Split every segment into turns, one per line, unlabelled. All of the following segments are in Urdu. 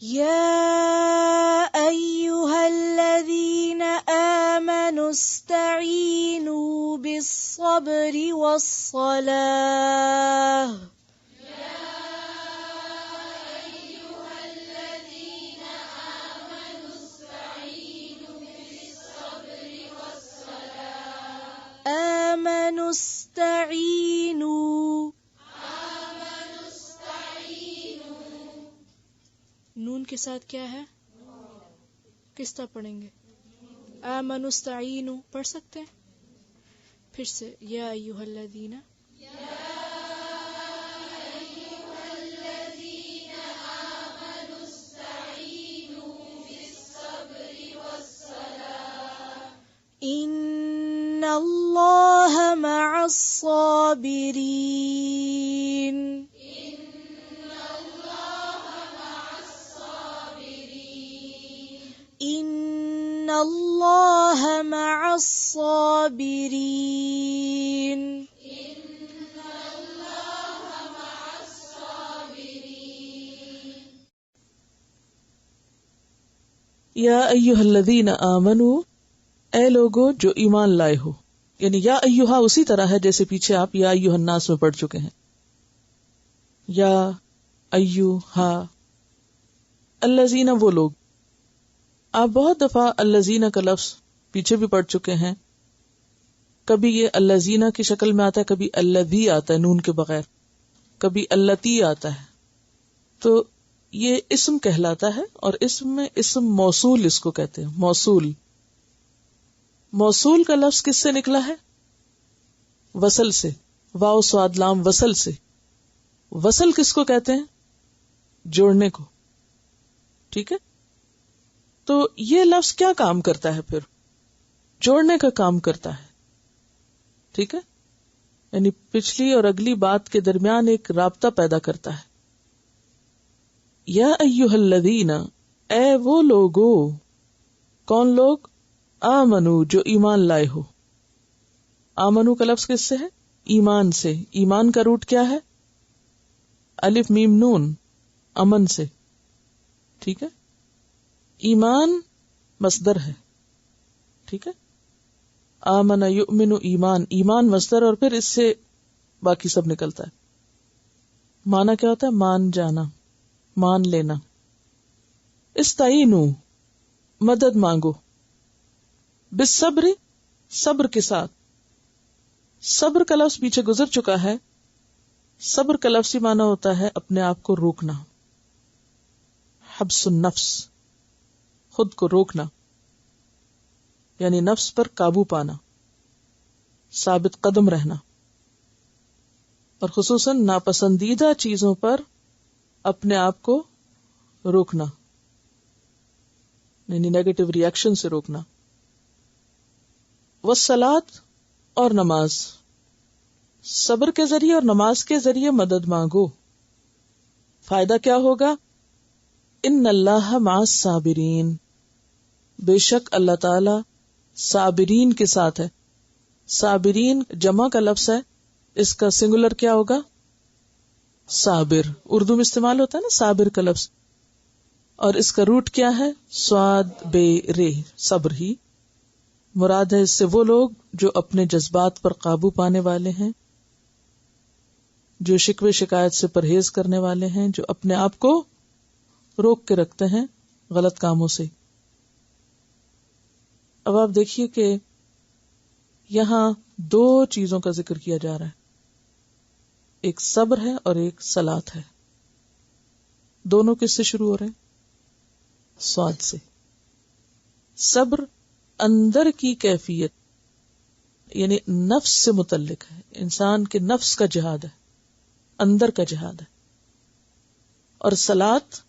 يا أيها الذين آمنوا استعينوا بالصبر والصلاة آمنوا استعینوا نون کے ساتھ کیا ہے؟ کس طرح پڑھیں گے؟ آمنوا استعینوا پڑھ سکتے ہیں؟ پھر سے یا ایھا الذین ان اللہ مع الصابرین ان اللہ مع الصابرین
یا ایھا الذین آمنوا، اے لوگو جو ایمان لائے ہو، یعنی یا ایھا اسی طرح ہے جیسے پیچھے آپ یا ایھا الناس میں پڑھ چکے ہیں. یا ایھا الذین وہ لوگ، آپ بہت دفعہ الذین کا لفظ پیچھے بھی پڑھ چکے ہیں. کبھی یہ الذین کی شکل میں آتا ہے، کبھی الذی آتا ہے نون کے بغیر، کبھی اللتی آتا ہے. تو یہ اسم کہلاتا ہے، اور اسم میں اسم موصول اس کو کہتے ہیں. موصول موصول کا لفظ کس سے نکلا ہے؟ وصل سے. واو صاد لام وصل سے. وصل کس کو کہتے ہیں؟ جوڑنے کو. ٹھیک ہے، تو یہ لفظ کیا کام کرتا ہے؟ پھر جوڑنے کا کام کرتا ہے. ٹھیک ہے، یعنی پچھلی اور اگلی بات کے درمیان ایک رابطہ پیدا کرتا ہے. یا ایھا الذین، اے وہ لوگو. کون لوگ؟ آمنو، جو ایمان لائے ہو. آمنو کا لفظ کس سے ہے؟ ایمان سے. ایمان کا روٹ کیا ہے؟ الف میم نون، امن سے. ٹھیک ہے، ایمان مصدر ہے. ٹھیک ہے، آمن یؤمن ایمان، ایمان مصدر، اور پھر اس سے باقی سب نکلتا ہے. معنی کیا ہوتا ہے؟ مان جانا، مان لینا. استعینوا، مدد مانگو. بالصبر، صبر کے ساتھ. صبر کا لفظ پیچھے گزر چکا ہے. صبر کا لفظی معنی ہوتا ہے اپنے آپ کو روکنا. حبس النفس، خود کو روکنا، یعنی نفس پر قابو پانا، ثابت قدم رہنا، اور خصوصاً ناپسندیدہ چیزوں پر اپنے آپ کو روکنا، یعنی نیگیٹو ریئیکشن سے روکنا. والصلاۃ، اور نماز. صبر کے ذریعے اور نماز کے ذریعے مدد مانگو. فائدہ کیا ہوگا؟ ان اللہ مع الصابرین، بے شک اللہ تعالی صابرین کے ساتھ ہے. صابرین جمع کا لفظ ہے، اس کا سنگولر کیا ہوگا؟ صابر. اردو میں استعمال ہوتا ہے نا صابر کا لفظ، اور اس کا روٹ کیا ہے؟ سواد بے رے، صبر ہی. مراد ہے اس سے وہ لوگ جو اپنے جذبات پر قابو پانے والے ہیں، جو شکوے شکایت سے پرہیز کرنے والے ہیں، جو اپنے آپ کو روک کے رکھتے ہیں غلط کاموں سے. اب آپ دیکھیے کہ یہاں دو چیزوں کا ذکر کیا جا رہا ہے، ایک صبر ہے اور ایک صلاۃ ہے. دونوں کس سے شروع ہو رہے ہیں؟ سواد سے. صبر اندر کی کیفیت، یعنی نفس سے متعلق ہے، انسان کے نفس کا جہاد ہے، اندر کا جہاد ہے. اور صلاۃ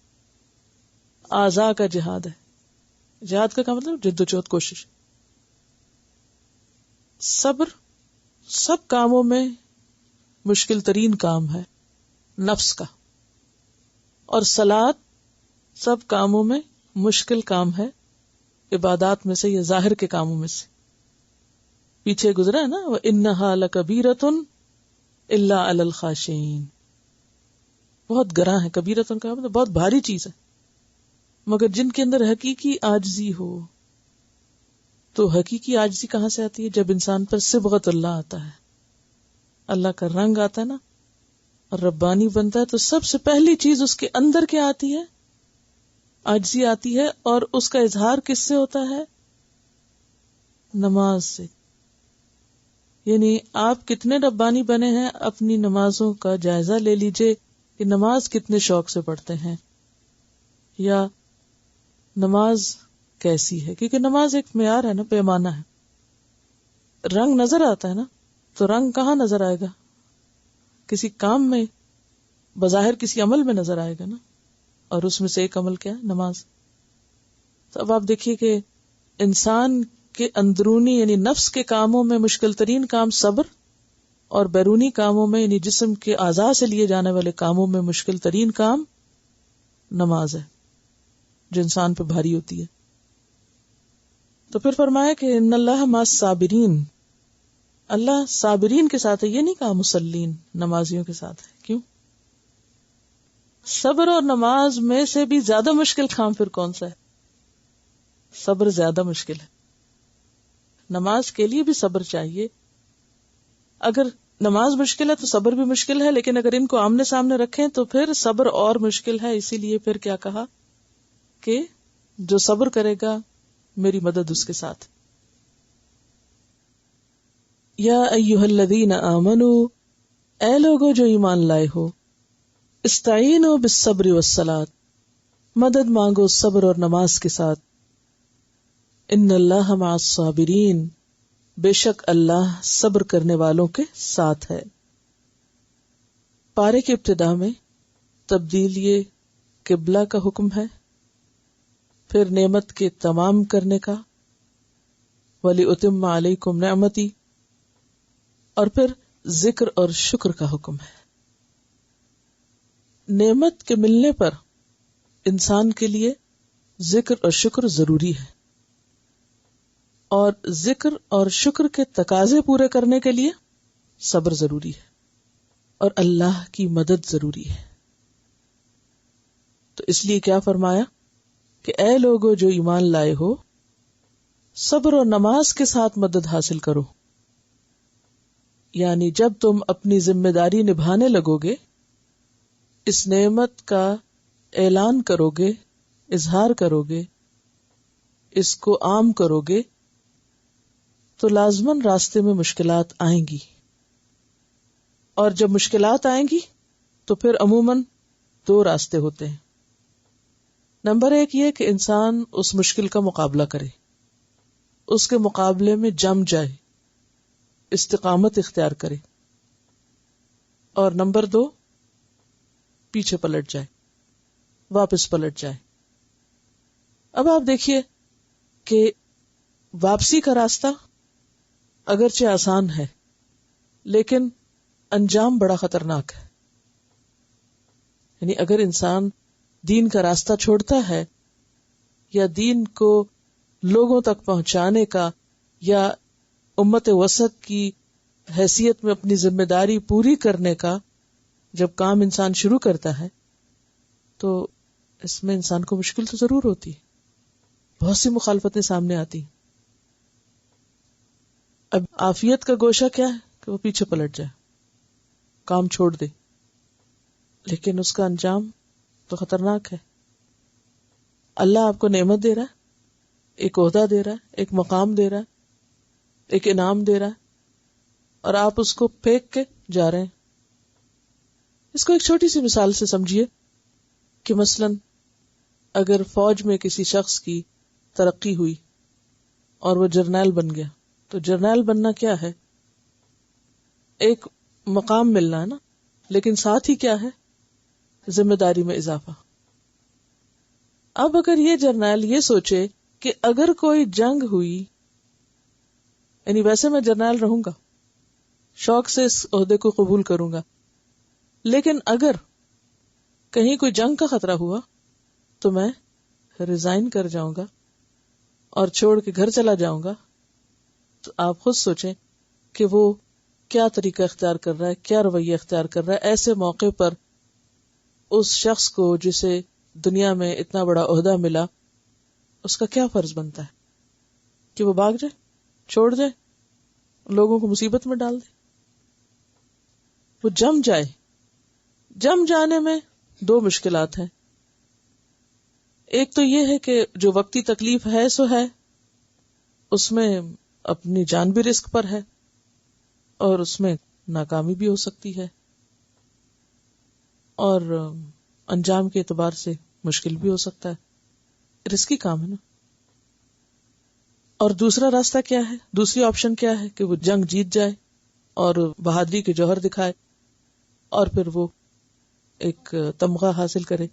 اعضاء کا جہاد ہے. جہاد کا مطلب جد و جہد، کوشش. صبر سب کاموں میں مشکل ترین کام ہے نفس کا، اور صلاۃ سب کاموں میں مشکل کام ہے عبادات میں سے یا ظاہر کے کاموں میں سے. پیچھے گزرا ہے نا، وَإِنَّهَا لَكَبِيرَةٌ إِلَّا عَلَى الْخَاشِعِينَ. بہت گراں ہے. کبیرتن کا مطلب بہت بھاری چیز ہے. مگر جن کے اندر حقیقی عاجزی ہو. تو حقیقی عاجزی کہاں سے آتی ہے؟ جب انسان پر صبغت اللہ آتا ہے، اللہ کا رنگ آتا ہے نا، اور ربانی بنتا ہے، تو سب سے پہلی چیز اس کے اندر کیا آتی ہے؟ عاجزی آتی ہے. اور اس کا اظہار کس سے ہوتا ہے؟ نماز سے. یعنی آپ کتنے ربانی بنے ہیں، اپنی نمازوں کا جائزہ لے لیجئے کہ نماز کتنے شوق سے پڑھتے ہیں، یا نماز کیسی ہے. کیونکہ نماز ایک معیار ہے نا، پیمانہ ہے. رنگ نظر آتا ہے نا، تو رنگ کہاں نظر آئے گا؟ کسی کام میں، بظاہر کسی عمل میں نظر آئے گا نا، اور اس میں سے ایک عمل کیا ہے؟ نماز. تو اب آپ دیکھیے کہ انسان کے اندرونی یعنی نفس کے کاموں میں مشکل ترین کام صبر، اور بیرونی کاموں میں یعنی جسم کے اعضاء سے لیے جانے والے کاموں میں مشکل ترین کام نماز ہے، جو انسان پہ بھاری ہوتی ہے. تو پھر فرمایا کہ ان اللہ مع الصابرین، اللہ صابرین کے ساتھ ہے. یہ نہیں کہا مصلین، نمازیوں کے ساتھ ہے. کیوں؟ صبر اور نماز میں سے بھی زیادہ مشکل کام پھر کون سا ہے؟ صبر زیادہ مشکل ہے. نماز کے لیے بھی صبر چاہیے. اگر نماز مشکل ہے تو صبر بھی مشکل ہے، لیکن اگر ان کو آمنے سامنے رکھیں تو پھر صبر اور مشکل ہے. اسی لیے پھر کیا کہا کہ جو صبر کرے گا میری مدد اس کے ساتھ. یا ایھا الذین آمنوا، اے لوگو جو ایمان لائے ہو، استعینوا بالصبر والصلاۃ، مدد مانگو صبر اور نماز کے ساتھ. ان اللہ مع الصابرین، بے شک اللہ صبر کرنے والوں کے ساتھ ہے. پارے کی ابتدا میں تبدیلی قبلہ کا حکم ہے، پھر نعمت کے تمام کرنے کا، وَلِأُتِمَّ عَلَيْكُمْ نِعْمَتِي، اور پھر ذکر اور شکر کا حکم ہے. نعمت کے ملنے پر انسان کے لیے ذکر اور شکر ضروری ہے، اور ذکر اور شکر کے تقاضے پورے کرنے کے لیے صبر ضروری ہے، اور اللہ کی مدد ضروری ہے. تو اس لیے کیا فرمایا کہ اے لوگو جو ایمان لائے ہو، صبر اور نماز کے ساتھ مدد حاصل کرو. یعنی جب تم اپنی ذمہ داری نبھانے لگو گے، اس نعمت کا اعلان کرو گے، اظہار کرو گے، اس کو عام کرو گے، تو لازماً راستے میں مشکلات آئیں گی. اور جب مشکلات آئیں گی تو پھر عموماً دو راستے ہوتے ہیں. نمبر ایک یہ کہ انسان اس مشکل کا مقابلہ کرے، اس کے مقابلے میں جم جائے، استقامت اختیار کرے. اور نمبر دو، پیچھے پلٹ جائے، واپس پلٹ جائے. اب آپ دیکھیے کہ واپسی کا راستہ اگرچہ آسان ہے، لیکن انجام بڑا خطرناک ہے. یعنی اگر انسان دین کا راستہ چھوڑتا ہے، یا دین کو لوگوں تک پہنچانے کا، یا امت وسط کی حیثیت میں اپنی ذمہ داری پوری کرنے کا جب کام انسان شروع کرتا ہے، تو اس میں انسان کو مشکل تو ضرور ہوتی ہے، بہت سی مخالفتیں سامنے آتی. اب عافیت کا گوشہ کیا ہے کہ وہ پیچھے پلٹ جائے، کام چھوڑ دے، لیکن اس کا انجام تو خطرناک ہے. اللہ آپ کو نعمت دے رہا ہے، ایک عہدہ دے رہا ہے، ایک مقام دے رہا ہے، ایک انعام دے رہا ہے، اور آپ اس کو پھینک کے جا رہے ہیں. اس کو ایک چھوٹی سی مثال سے سمجھیے کہ مثلاً اگر فوج میں کسی شخص کی ترقی ہوئی اور وہ جرنیل بن گیا، تو جرنیل بننا کیا ہے؟ ایک مقام ملنا ہے نا، لیکن ساتھ ہی کیا ہے؟ ذمہ داری میں اضافہ. اب اگر یہ جرنیل یہ سوچے کہ اگر کوئی جنگ ہوئی، یعنی ویسے میں جرنیل رہوں گا، شوق سے اس عہدے کو قبول کروں گا، لیکن اگر کہیں کوئی جنگ کا خطرہ ہوا تو میں ریزائن کر جاؤں گا اور چھوڑ کے گھر چلا جاؤں گا. تو آپ خود سوچیں کہ وہ کیا طریقہ اختیار کر رہا ہے، کیا رویہ اختیار کر رہا ہے ایسے موقع پر اس شخص کو جسے دنیا میں اتنا بڑا عہدہ ملا، اس کا کیا فرض بنتا ہے کہ وہ بھاگ جائے، چھوڑ دے، لوگوں کو مصیبت میں ڈال دے؟ وہ جم جائے. جم جانے میں دو مشکلات ہیں. ایک تو یہ ہے کہ جو وقتی تکلیف ہے سو ہے، اس میں اپنی جان بھی رسک پر ہے اور اس میں ناکامی بھی ہو سکتی ہے اور انجام کے اعتبار سے مشکل بھی ہو سکتا ہے، رسکی کام ہے نا. اور دوسرا راستہ کیا ہے، دوسری آپشن کیا ہے کہ وہ جنگ جیت جائے اور بہادری کے جوہر دکھائے اور پھر وہ ایک تمغہ حاصل کرے.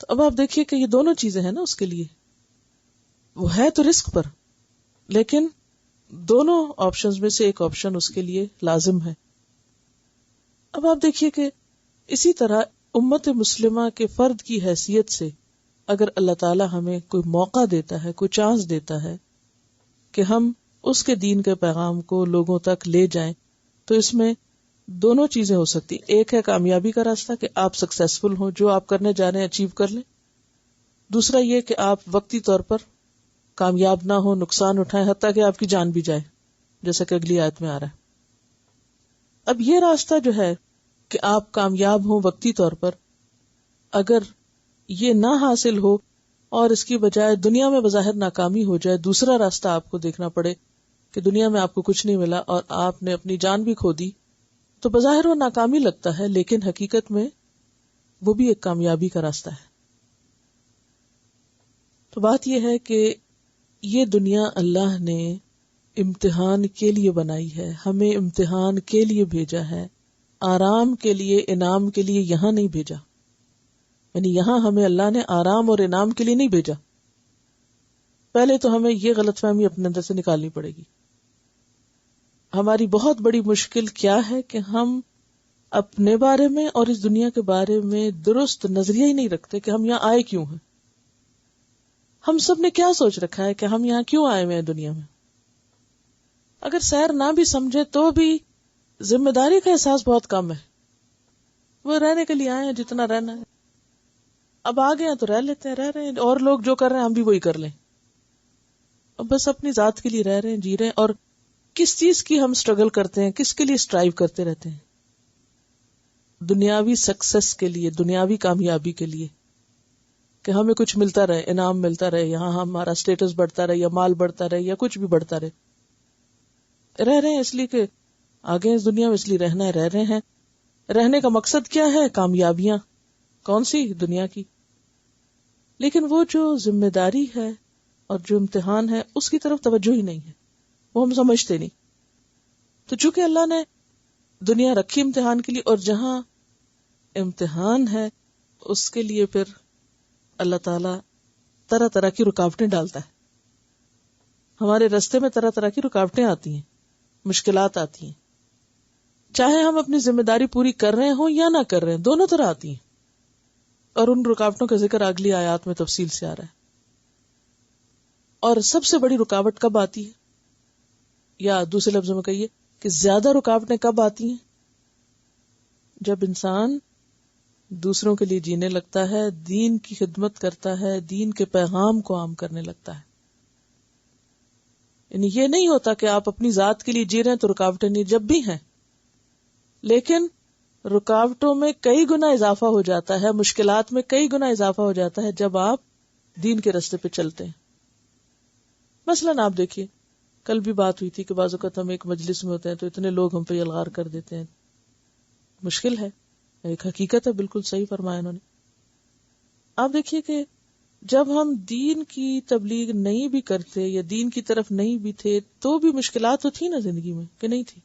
تو اب آپ دیکھیے کہ یہ دونوں چیزیں ہیں نا اس کے لیے، وہ ہے تو رسک پر، لیکن دونوں آپشنز میں سے ایک آپشن اس کے لیے لازم ہے. اب آپ دیکھیے کہ اسی طرح امت مسلمہ کے فرد کی حیثیت سے اگر اللہ تعالی ہمیں کوئی موقع دیتا ہے، کوئی چانس دیتا ہے کہ ہم اس کے دین کے پیغام کو لوگوں تک لے جائیں، تو اس میں دونوں چیزیں ہو سکتی. ایک ہے کامیابی کا راستہ کہ آپ سکسیسفل ہوں، جو آپ کرنے جا رہے ہیں اچیو کر لیں. دوسرا یہ کہ آپ وقتی طور پر کامیاب نہ ہو، نقصان اٹھائیں، حتیٰ کہ آپ کی جان بھی جائے، جیسا کہ اگلی آیت میں آ رہا ہے. اب یہ راستہ جو ہے کہ آپ کامیاب ہوں وقتی طور پر، اگر یہ نہ حاصل ہو اور اس کی بجائے دنیا میں بظاہر ناکامی ہو جائے، دوسرا راستہ آپ کو دیکھنا پڑے کہ دنیا میں آپ کو کچھ نہیں ملا اور آپ نے اپنی جان بھی کھو دی، تو بظاہر وہ ناکامی لگتا ہے، لیکن حقیقت میں وہ بھی ایک کامیابی کا راستہ ہے. تو بات یہ ہے کہ یہ دنیا اللہ نے امتحان کے لیے بنائی ہے، ہمیں امتحان کے لیے بھیجا ہے، آرام کے لیے، انعام کے لیے یہاں نہیں بھیجا. یعنی یہاں ہمیں اللہ نے آرام اور انعام کے لیے نہیں بھیجا. پہلے تو ہمیں یہ غلط فہمی اپنے اندر سے نکالنی پڑے گی. ہماری بہت بڑی مشکل کیا ہے کہ ہم اپنے بارے میں اور اس دنیا کے بارے میں درست نظریہ ہی نہیں رکھتے کہ ہم یہاں آئے کیوں ہیں. ہم سب نے کیا سوچ رکھا ہے کہ ہم یہاں کیوں آئے ہوئے ہیں دنیا میں. اگر سیر نہ بھی سمجھے تو بھی ذمہ داری کا احساس بہت کم ہے. وہ رہنے کے لیے آئے ہیں جتنا رہنا ہے، اب آ گئے ہیں تو رہ لیتے ہیں، رہ رہے ہیں، اور لوگ جو کر رہے ہیں ہم بھی وہی کر لیں. اب بس اپنی ذات کے لیے رہ رہے ہیں، جی رہے ہیں. اور کس چیز کی ہم سٹرگل کرتے ہیں، کس کے لیے سٹرائیو کرتے رہتے ہیں؟ دنیاوی سکسس کے لیے، دنیاوی کامیابی کے لیے، کہ ہمیں کچھ ملتا رہے، انعام ملتا رہے، یہاں ہمارا سٹیٹس بڑھتا رہے یا مال بڑھتا رہے یا کچھ بھی بڑھتا رہے. رہ رہے ہیں اس لیے کہ آگے اس دنیا میں اس لیے رہنا ہے، رہ رہے ہیں. رہنے کا مقصد کیا ہے؟ کامیابیاں. کون سی؟ دنیا کی. لیکن وہ جو ذمہ داری ہے اور جو امتحان ہے اس کی طرف توجہ ہی نہیں ہے، وہ ہم سمجھتے نہیں. تو چونکہ اللہ نے دنیا رکھی امتحان کے لیے، اور جہاں امتحان ہے اس کے لیے پھر اللہ تعالی طرح طرح کی رکاوٹیں ڈالتا ہے. ہمارے راستے میں طرح طرح کی رکاوٹیں آتی ہیں، مشکلات آتی ہیں، چاہے ہم اپنی ذمہ داری پوری کر رہے ہوں یا نہ کر رہے ہیں، دونوں طرح آتی ہیں. اور ان رکاوٹوں کا ذکر اگلی آیات میں تفصیل سے آ رہا ہے. اور سب سے بڑی رکاوٹ کب آتی ہے، یا دوسرے لفظوں میں کہیے کہ زیادہ رکاوٹیں کب آتی ہیں؟ جب انسان دوسروں کے لیے جینے لگتا ہے، دین کی خدمت کرتا ہے، دین کے پیغام کو عام کرنے لگتا ہے. یعنی یہ نہیں ہوتا کہ آپ اپنی ذات کے لیے جی رہے ہیں تو رکاوٹیں نہیں، جب بھی ہیں، لیکن رکاوٹوں میں کئی گنا اضافہ ہو جاتا ہے، مشکلات میں کئی گنا اضافہ ہو جاتا ہے جب آپ دین کے راستے پہ چلتے ہیں. مثلاً آپ دیکھیے، کل بھی بات ہوئی تھی کہ بعض اوقات ہم ایک مجلس میں ہوتے ہیں تو اتنے لوگ ہم پہ الغار کر دیتے ہیں. مشکل ہے، ایک حقیقت ہے، بالکل صحیح فرمایا انہوں نے. آپ دیکھیے کہ جب ہم دین کی تبلیغ نہیں بھی کرتے یا دین کی طرف نہیں بھی تھے تو بھی مشکلات تو تھی نا زندگی میں، کہ نہیں تھی؟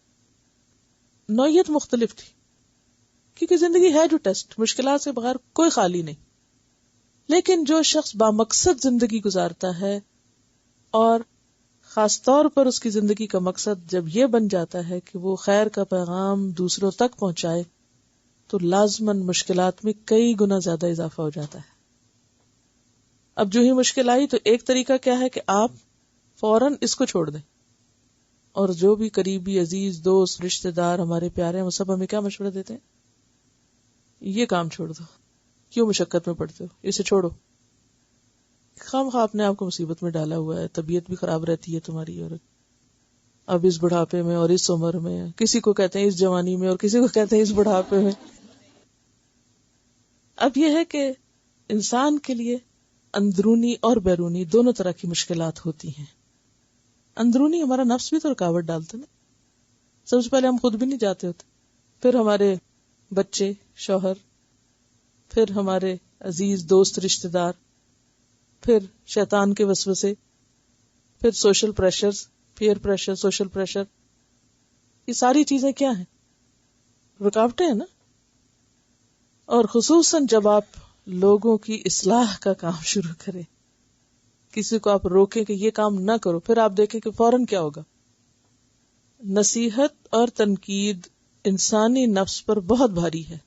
نوعیت مختلف تھی، کیونکہ زندگی ہے جو ٹیسٹ، مشکلات سے بغیر کوئی خالی نہیں. لیکن جو شخص بامقصد زندگی گزارتا ہے، اور خاص طور پر اس کی زندگی کا مقصد جب یہ بن جاتا ہے کہ وہ خیر کا پیغام دوسروں تک پہنچائے، تو لازماً مشکلات میں کئی گنا زیادہ اضافہ ہو جاتا ہے. اب جو ہی مشکل آئی تو ایک طریقہ کیا ہے کہ آپ فوراً اس کو چھوڑ دیں، اور جو بھی قریبی عزیز دوست رشتہ دار ہمارے پیارے ہیں وہ سب ہمیں کیا مشورہ دیتے ہیں؟ یہ کام چھوڑ دو، کیوں مشقت میں پڑتے ہو؟ اسے چھوڑو. خام خواہ اپنے آپ کو مصیبت میں ڈالا ہوا ہے، طبیعت بھی خراب رہتی ہے تمہاری، اور اب اس بڑھاپے میں اور اس عمر میں، کسی کو کہتے ہیں اس جوانی میں اور کسی کو کہتے ہیں اس بڑھاپے میں. اب یہ ہے کہ انسان کے لیے اندرونی اور بیرونی دونوں طرح کی مشکلات ہوتی ہیں. اندرونی ہمارا نفس بھی تو رکاوٹ ڈالتا نا. سب سے پہلے ہم خود بھی نہیں جاتے ہوتے، پھر ہمارے بچے، شوہر، پھر ہمارے عزیز دوست رشتہ دار، پھر شیطان کے وسوسے، پھر social pressures, peer pressure, social pressure. یہ ساری چیزیں کیا ہیں؟ رکاوٹیں ہیں نا. اور خصوصاً جب آپ لوگوں کی اصلاح کا کام شروع کریں، کسی کو آپ روکیں کہ یہ کام نہ کرو، پھر آپ دیکھیں کہ فوراً کیا ہوگا. نصیحت اور تنقید انسانی نفس پر بہت بھاری ہے.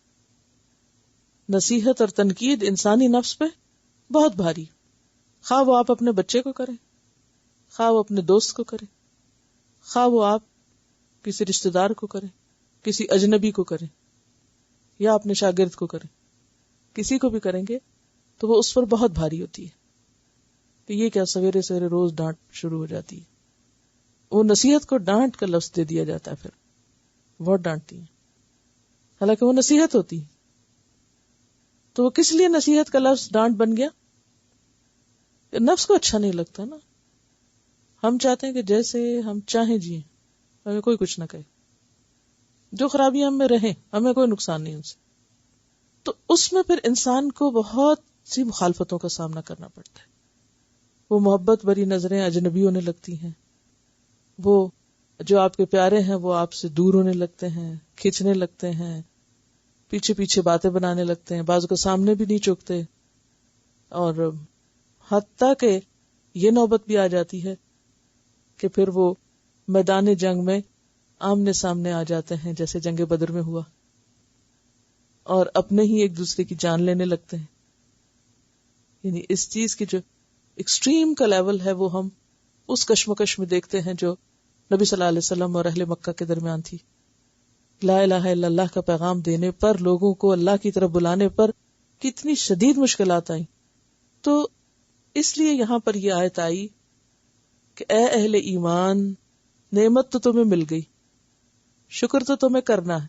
نصیحت اور تنقید انسانی نفس پہ بہت بھاری، خواہ وہ آپ اپنے بچے کو کریں، خواہ وہ اپنے دوست کو کریں، خواہ وہ آپ کسی رشتہ دار کو کریں، کسی اجنبی کو کریں، یا اپنے شاگرد کو کریں. کسی کو بھی کریں گے تو وہ اس پر بہت بھاری ہوتی ہے کہ یہ کیا سویرے سویرے روز ڈانٹ شروع ہو جاتی ہے. وہ نصیحت کو ڈانٹ کا لفظ دے دیا جاتا ہے، پھر بہت ڈانٹتی ہیں، حالانکہ وہ نصیحت ہوتی ہے. تو وہ کس لیے نصیحت کا لفظ ڈانٹ بن گیا؟ نفس کو اچھا نہیں لگتا نا. ہم چاہتے ہیں کہ جیسے ہم چاہیں جیئیں، ہمیں کوئی کچھ نہ کہے، جو خرابیاں ہم میں رہیں ہمیں کوئی نقصان نہیں ان سے. تو اس میں پھر انسان کو بہت سی مخالفتوں کا سامنا کرنا پڑتا ہے. وہ محبت بھری نظریں اجنبی ہونے لگتی ہیں، وہ جو آپ کے پیارے ہیں وہ آپ سے دور ہونے لگتے ہیں، کھینچنے لگتے ہیں، پیچھے پیچھے باتیں بنانے لگتے ہیں، بعض کو سامنے بھی نہیں چوکتے. اور حتیٰ کہ یہ نوبت بھی آ جاتی ہے کہ پھر وہ میدان جنگ میں آمنے سامنے آ جاتے ہیں، جیسے جنگ بدر میں ہوا، اور اپنے ہی ایک دوسرے کی جان لینے لگتے ہیں. یعنی اس چیز کی جو ایکسٹریم کا لیول ہے وہ ہم اس کشمکش میں دیکھتے ہیں جو نبی صلی اللہ علیہ وسلم اور اہل مکہ کے درمیان تھی. لا الہ الا اللہ کا پیغام دینے پر، لوگوں کو اللہ کی طرف بلانے پر کتنی شدید مشکلات آئیں. تو اس لیے یہاں پر یہ آیت آئی کہ اے اہل ایمان، نعمت تو تمہیں مل گئی، شکر تو تمہیں کرنا ہے،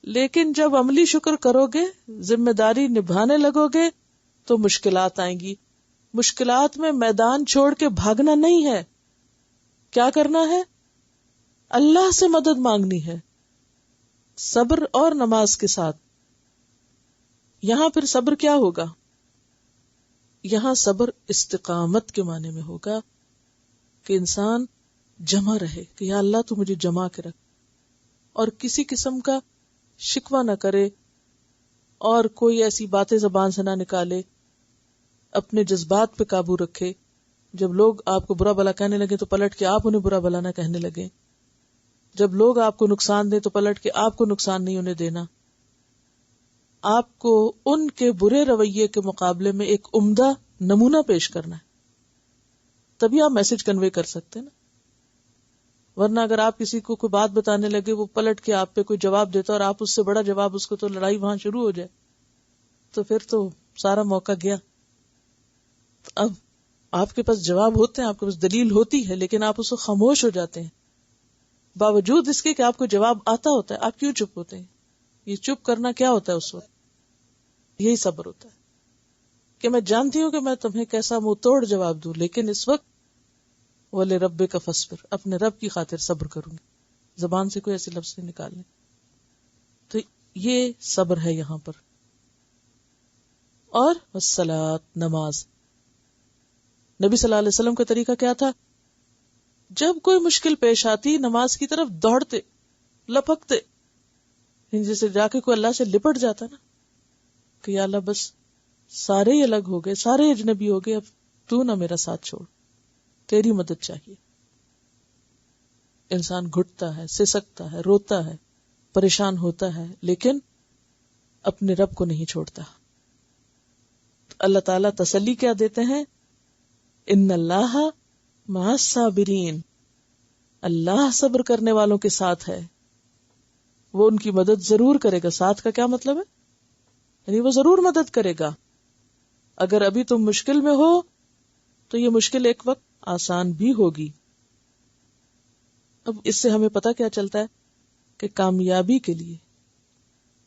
لیکن جب عملی شکر کرو گے، ذمہ داری نبھانے لگو گے تو مشکلات آئیں گی. مشکلات میں میدان چھوڑ کے بھاگنا نہیں ہے. کیا کرنا ہے؟ اللہ سے مدد مانگنی ہے، صبر اور نماز کے ساتھ. یہاں پھر صبر کیا ہوگا؟ یہاں صبر استقامت کے معنی میں ہوگا کہ انسان جمع رہے، کہ یا اللہ تو مجھے جمع کے رکھ، اور کسی قسم کا شکوہ نہ کرے، اور کوئی ایسی باتیں زبان سے نہ نکالے، اپنے جذبات پہ قابو رکھے. جب لوگ آپ کو برا بھلا کہنے لگے تو پلٹ کے آپ انہیں برا بھلا نہ کہنے لگے. جب لوگ آپ کو نقصان دیں تو پلٹ کے آپ کو نقصان نہیں انہیں دینا. آپ کو ان کے برے رویے کے مقابلے میں ایک عمدہ نمونہ پیش کرنا ہے، تبھی آپ میسج کنوے کر سکتے ہیں نا. ورنہ اگر آپ کسی کو کوئی بات بتانے لگے، وہ پلٹ کے آپ پہ کوئی جواب دیتا اور آپ اس سے بڑا جواب اس کو، تو لڑائی وہاں شروع ہو جائے، تو پھر تو سارا موقع گیا. اب آپ کے پاس جواب ہوتے ہیں، آپ کے پاس دلیل ہوتی ہے، لیکن آپ اس کو خاموش ہو جاتے ہیں. باوجود اس کے کہ آپ کو جواب آتا ہوتا ہے، آپ کیوں چپ ہوتے ہیں؟ یہ چپ کرنا کیا ہوتا ہے اس وقت؟ یہی صبر ہوتا ہے کہ میں جانتی ہوں کہ میں تمہیں کیسا منہ توڑ جواب دوں، لیکن اس وقت وَلِرَبِّكَ فَاصْبِرْ، اپنے رب کی خاطر صبر کروں گی، زبان سے کوئی ایسے لفظ نہیں نکالنے. تو یہ صبر ہے یہاں پر. اور والصلاۃ، نماز. نبی صلی اللہ علیہ وسلم کا طریقہ کیا تھا؟ جب کوئی مشکل پیش آتی، نماز کی طرف دوڑتے، لپکتے، جیسے جا کے کوئی اللہ سے لپٹ جاتا نا کہ یا اللہ بس سارے ہی الگ ہو گئے، سارے اجنبی ہو گئے، اب تو نہ میرا ساتھ چھوڑ، تیری مدد چاہیے. انسان گھٹتا ہے، سسکتا ہے، روتا ہے، پریشان ہوتا ہے، لیکن اپنے رب کو نہیں چھوڑتا. اللہ تعالیٰ تسلی کیا دیتے ہیں؟ ان اللہ مع الصابرین، اللہ صبر کرنے والوں کے ساتھ ہے، وہ ان کی مدد ضرور کرے گا. ساتھ کا کیا مطلب ہے؟ یعنی وہ ضرور مدد کرے گا. اگر ابھی تم مشکل میں ہو تو یہ مشکل ایک وقت آسان بھی ہوگی. اب اس سے ہمیں پتہ کیا چلتا ہے کہ کامیابی کے لیے،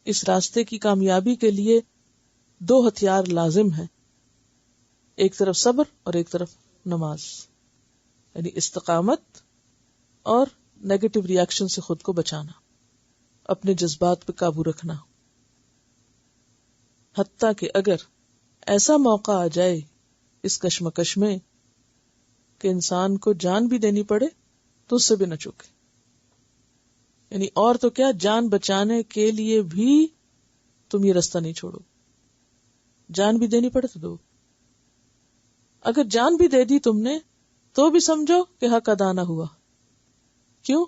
اس راستے کی کامیابی کے لیے 2 ہتھیار لازم ہیں. ایک طرف صبر اور ایک طرف نماز، یعنی استقامت اور نیگیٹو ری ایکشن سے خود کو بچانا، اپنے جذبات پہ قابو رکھنا. حتیٰ کہ اگر ایسا موقع آ جائے اس کشمکش میں کہ انسان کو جان بھی دینی پڑے تو اس سے بھی نہ چوکے. یعنی اور تو کیا، جان بچانے کے لیے بھی تم یہ راستہ نہیں چھوڑو. جان بھی دینی پڑے تو دو. اگر جان بھی دے دی تم نے تو بھی سمجھو کہ حق ادا نہ ہوا. کیوں؟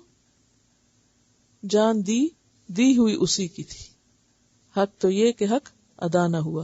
جان دی ہوئی اسی کی تھی. حق تو یہ کہ حق ادا نہ ہوا.